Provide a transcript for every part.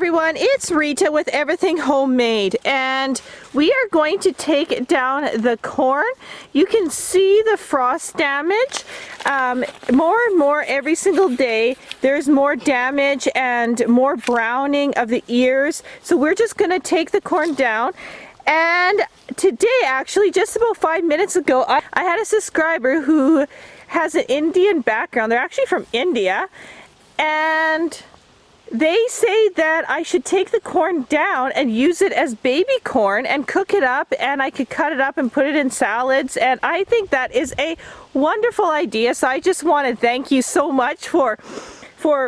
everyone, it's Rita with Everything Homemade, and we are going to take down the corn. You can see the frost damage more and more every single day. There's more damage and more browning of the ears, so we're just going to take the corn down. And today, actually, just about 5 minutes ago, I had a subscriber who has an Indian background. They're actually from India, and they say that I should take the corn down and use it as baby corn and cook it up, and I could cut it up and put it in salads, and I think that is a wonderful idea. So I just want to thank you so much for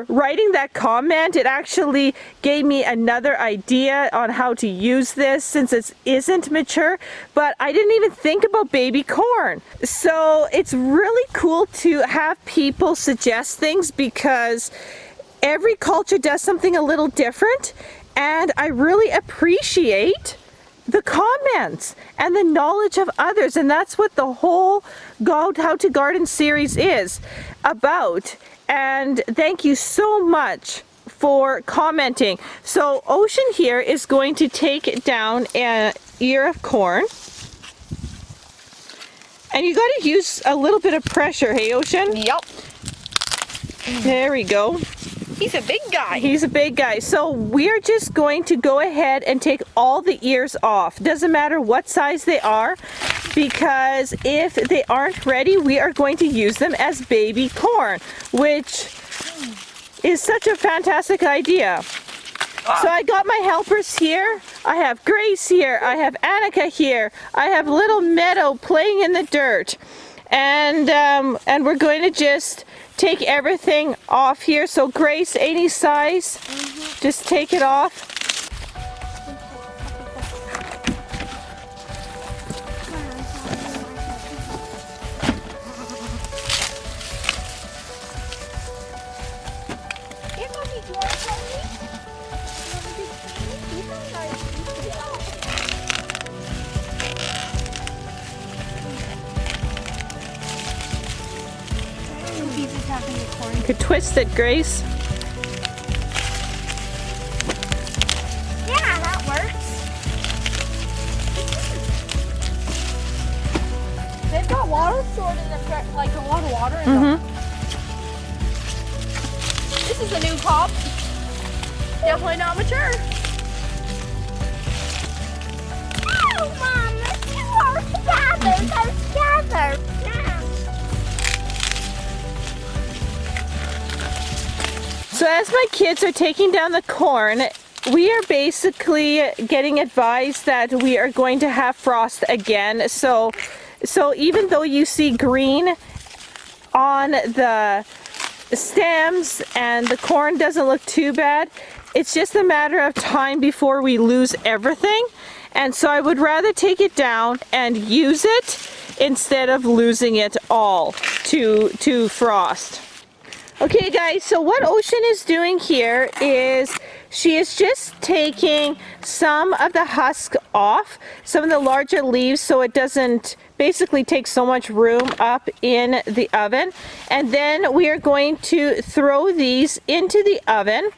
writing that comment. It actually gave me another idea on how to use this since it isn't mature, but I didn't even think about baby corn. So it's really cool to have people suggest things because every culture does something a little different, and I really appreciate the comments and the knowledge of others, and that's what the whole How to Garden series is about. And thank you so much for commenting. So Ocean here is going to take down an ear of corn, and you got to use a little bit of pressure, hey Ocean? Yep. There we go. He's a big guy. He's a big guy. So we're just going to go ahead and take all the ears off. Doesn't matter what size they are, because if they aren't ready, we are going to use them as baby corn, which is such a fantastic idea. So I got my helpers here. I have Grace here. I have Annika here. I have little Meadow playing in the dirt. And we're going to just take everything off here. So Grace, any size, just take it off. You could twist it, Grace. Yeah, that works. They've got water stored in them, like a lot of water in them. This is a new cob. Definitely not mature. Oh, Mom, let's do all together. Go together. Yeah. So as my kids are taking down the corn, we are basically getting advised that we are going to have frost again. So even though you see green on the stems and the corn doesn't look too bad, it's just a matter of time before we lose everything. And so I would rather take it down and use it instead of losing it all to frost. Okay guys, so what Ocean is doing here is she is just taking some of the husk off, some of the larger leaves, so it doesn't basically take so much room up in the oven. And then we are going to throw these into the oven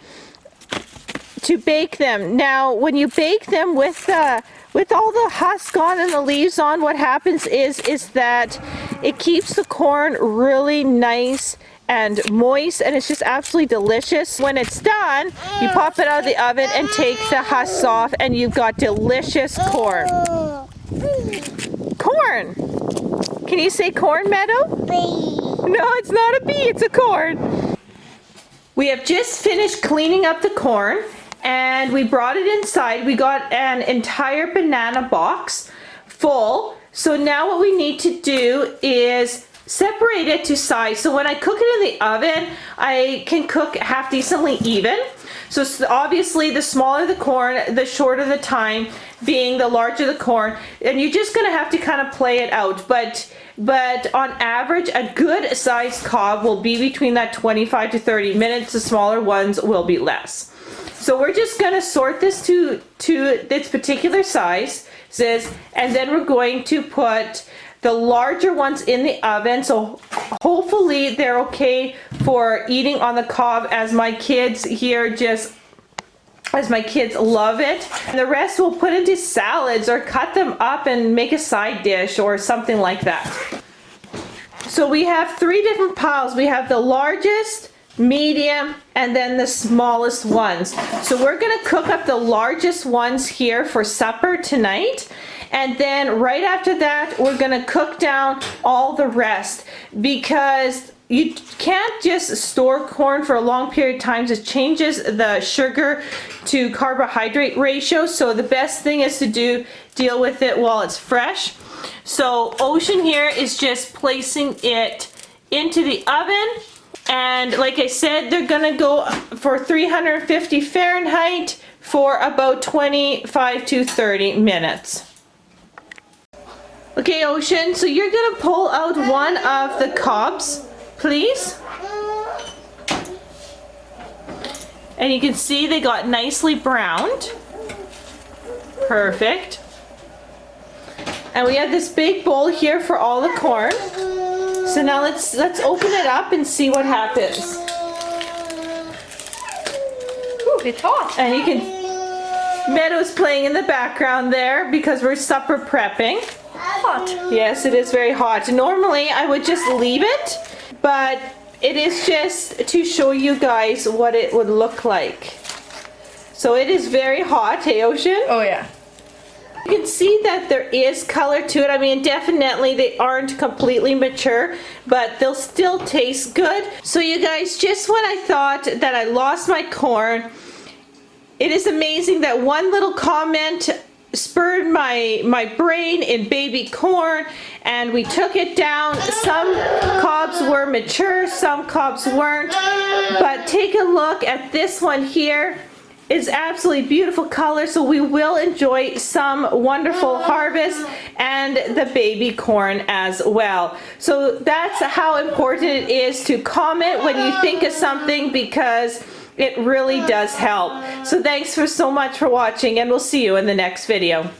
to bake them. Now when you bake them with all the husk on and the leaves on, what happens is that it keeps the corn really nice and moist, and it's just absolutely delicious. When it's done, you pop it out of the oven and take the husks off, and you've got delicious corn. Corn! Can you say corn, Meadow? Bee. No, it's not a bee, it's a corn. We have just finished cleaning up the corn, and we brought it inside. We got an entire banana box full. So now what we need to do is separate it to size. So when I cook it in the oven, I can cook half decently even. So obviously the smaller the corn, the shorter the time, being the larger the corn, and you're just gonna have to kind of play it out. But on average, a good sized cob will be between that 25 to 30 minutes. The smaller ones will be less. So we're just gonna sort this to its particular sizes, and then we're going to put the larger ones in the oven, so hopefully they're okay for eating on the cob, as my kids here just as my kids love it. And the rest we'll put into salads or cut them up and make a side dish or something like that. So we have 3 different piles. We have the largest, medium, and then the smallest ones. So we're gonna cook up the largest ones here for supper tonight. And then right after that, we're gonna cook down all the rest, because you can't just store corn for a long period of time. It changes the sugar to carbohydrate ratio. So the best thing is to deal with it while it's fresh. So Ocean here is just placing it into the oven. And like I said, they're gonna go for 350 Fahrenheit for about 25 to 30 minutes. Okay, Ocean, so you're gonna pull out one of the cobs, please. And you can see they got nicely browned. Perfect. And we have this big bowl here for all the corn. So now let's open it up and see what happens. Ooh, it's hot. And you can, Meadow's playing in the background there because we're supper prepping. Hot. Yes, it is very hot. Normally I would just leave it, but it is just to show you guys what it would look like. So it is very hot, hey Ocean? Oh yeah. You can see that there is color to it. I mean, definitely they aren't completely mature, but they'll still taste good. So you guys, just when I thought that I lost my corn, it is amazing that one little comment spurred my brain in baby corn, and we took it down. Some cobs were mature, some cobs weren't, but take a look at this one here. Is absolutely beautiful color, so we will enjoy some wonderful harvest and the baby corn as well. So that's how important it is to comment when you think of something, because it really does help. So thanks so much for watching, and we'll see you in the next video.